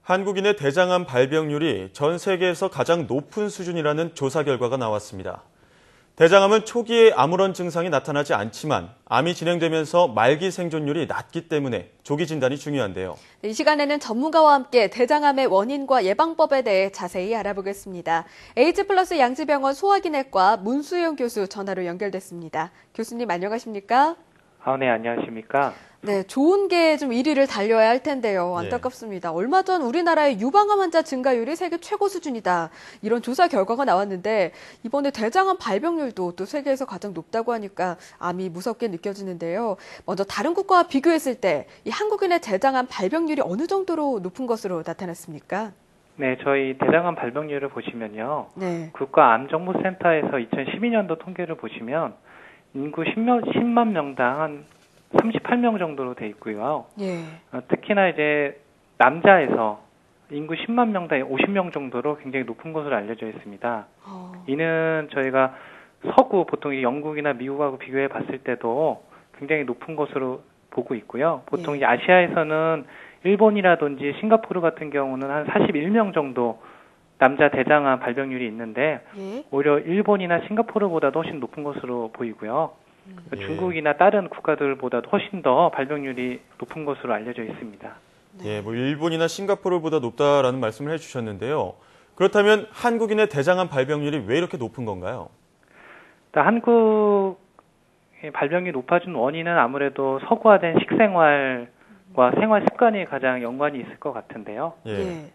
한국인의 대장암 발병률이 전 세계에서 가장 높은 수준이라는 조사 결과가 나왔습니다. 대장암은 초기에 아무런 증상이 나타나지 않지만 암이 진행되면서 말기 생존율이 낮기 때문에 조기 진단이 중요한데요. 이 시간에는 전문가와 함께 대장암의 원인과 예방법에 대해 자세히 알아보겠습니다. 에이즈플러스 양지병원 소화기내과 문수영 교수 전화로 연결됐습니다. 교수님 안녕하십니까? 네, 안녕하십니까? 네, 좋은 게 좀 1위를 달려야 할 텐데요. 안타깝습니다. 얼마 전 우리나라의 유방암 환자 증가율이 세계 최고 수준이다. 이런 조사 결과가 나왔는데 이번에 대장암 발병률도 또 세계에서 가장 높다고 하니까 암이 무섭게 느껴지는데요. 먼저 다른 국가와 비교했을 때 이 한국인의 대장암 발병률이 어느 정도로 높은 것으로 나타났습니까? 네, 저희 대장암 발병률을 보시면요. 네. 국가암정보센터에서 2012년도 통계를 보시면 인구 10만 명당 한 38명 정도로 돼 있고요. 예. 특히나 이제 남자에서 인구 10만 명당 50명 정도로 굉장히 높은 것으로 알려져 있습니다. 이는 저희가 서구, 보통 영국이나 미국하고 비교해 봤을 때도 굉장히 높은 것으로 보고 있고요. 보통 이 아시아에서는 일본이라든지 싱가포르 같은 경우는 한 41명 정도 남자 대장암 발병률이 있는데 오히려 일본이나 싱가포르보다도 훨씬 높은 것으로 보이고요. 중국이나 다른 국가들보다도 훨씬 더 발병률이 높은 것으로 알려져 있습니다. 일본이나 싱가포르보다 높다라는 말씀을 해주셨는데요. 그렇다면 한국인의 대장암 발병률이 왜 이렇게 높은 건가요? 한국의 발병률이 높아진 원인은 아무래도 서구화된 식생활과 생활 습관이 가장 연관이 있을 것 같은데요.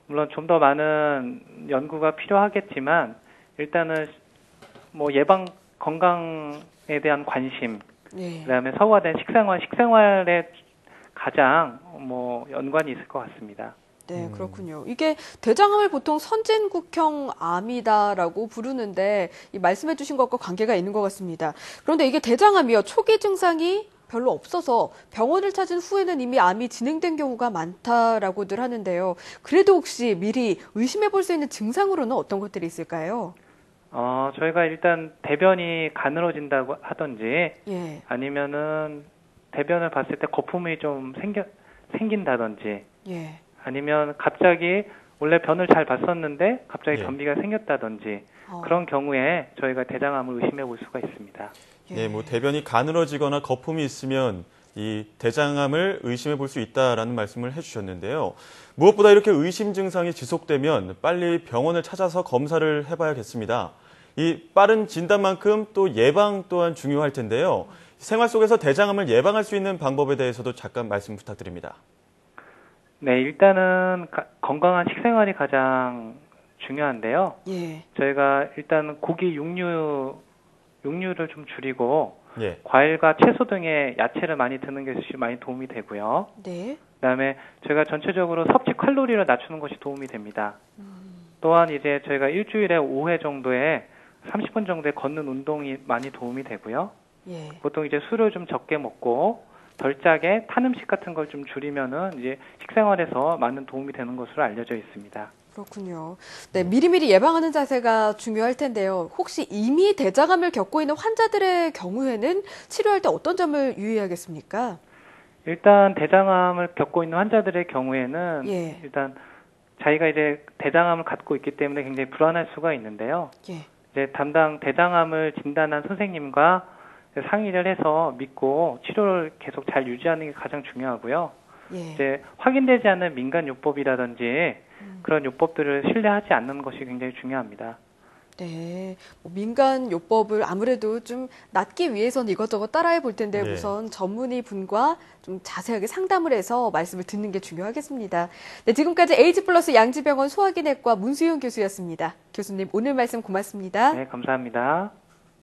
물론 좀 더 많은 연구가 필요하겠지만 일단은 예방 건강에 대한 관심, 그다음에 서구화된 식생활에 가장 연관이 있을 것 같습니다. 네, 그렇군요. 이게 대장암을 보통 선진국형 암이다라고 부르는데 이 말씀해 주신 것과 관계가 있는 것 같습니다. 그런데 이게 대장암이요. 초기 증상이 별로 없어서 병원을 찾은 후에는 이미 암이 진행된 경우가 많다라고들 하는데요. 그래도 혹시 미리 의심해 볼 수 있는 증상으로는 어떤 것들이 있을까요? 저희가 일단 대변이 가늘어진다고 하든지 아니면은 대변을 봤을 때 거품이 좀 생긴다든지 아니면 갑자기 원래 변을 잘 봤었는데 갑자기 변비가 생겼다든지 그런 경우에 저희가 대장암을 의심해 볼 수가 있습니다. 대변이 가늘어지거나 거품이 있으면 이 대장암을 의심해 볼 수 있다라는 말씀을 해주셨는데요. 무엇보다 이렇게 의심 증상이 지속되면 빨리 병원을 찾아서 검사를 해봐야겠습니다. 이 빠른 진단만큼 또 예방 또한 중요할 텐데요. 생활 속에서 대장암을 예방할 수 있는 방법에 대해서도 잠깐 말씀 부탁드립니다. 네, 일단은 건강한 식생활이 가장 중요한데요. 저희가 일단 고기, 육류를 좀 줄이고 과일과 채소 등의 야채를 많이 드는 것이 많이 도움이 되고요. 그다음에 저희가 전체적으로 섭취 칼로리를 낮추는 것이 도움이 됩니다. 또한 이제 저희가 일주일에 5회 정도의 30분 정도의 걷는 운동이 많이 도움이 되고요. 보통 이제 술을 좀 적게 먹고 덜 짜게 탄 음식 같은 걸 좀 줄이면은 이제 식생활에서 많은 도움이 되는 것으로 알려져 있습니다. 그렇군요. 네, 미리미리 예방하는 자세가 중요할 텐데요. 혹시 이미 대장암을 겪고 있는 환자들의 경우에는 치료할 때 어떤 점을 유의해야겠습니까? 일단 대장암을 겪고 있는 환자들의 경우에는 일단 자기가 이제 대장암을 갖고 있기 때문에 굉장히 불안할 수가 있는데요. 이제 담당 대장암을 진단한 선생님과 상의를 해서 믿고 치료를 계속 잘 유지하는 게 가장 중요하고요. 이제 확인되지 않는 민간 요법이라든지 그런 요법들을 신뢰하지 않는 것이 굉장히 중요합니다. 네, 민간 요법을 아무래도 좀 낫기 위해서는 이것저것 따라해 볼 텐데 우선 전문의 분과 좀 자세하게 상담을 해서 말씀을 듣는 게 중요하겠습니다. 네, 지금까지 에이즈플러스 양지병원 소화기내과 문수영 교수였습니다. 교수님 오늘 말씀 고맙습니다. 네, 감사합니다.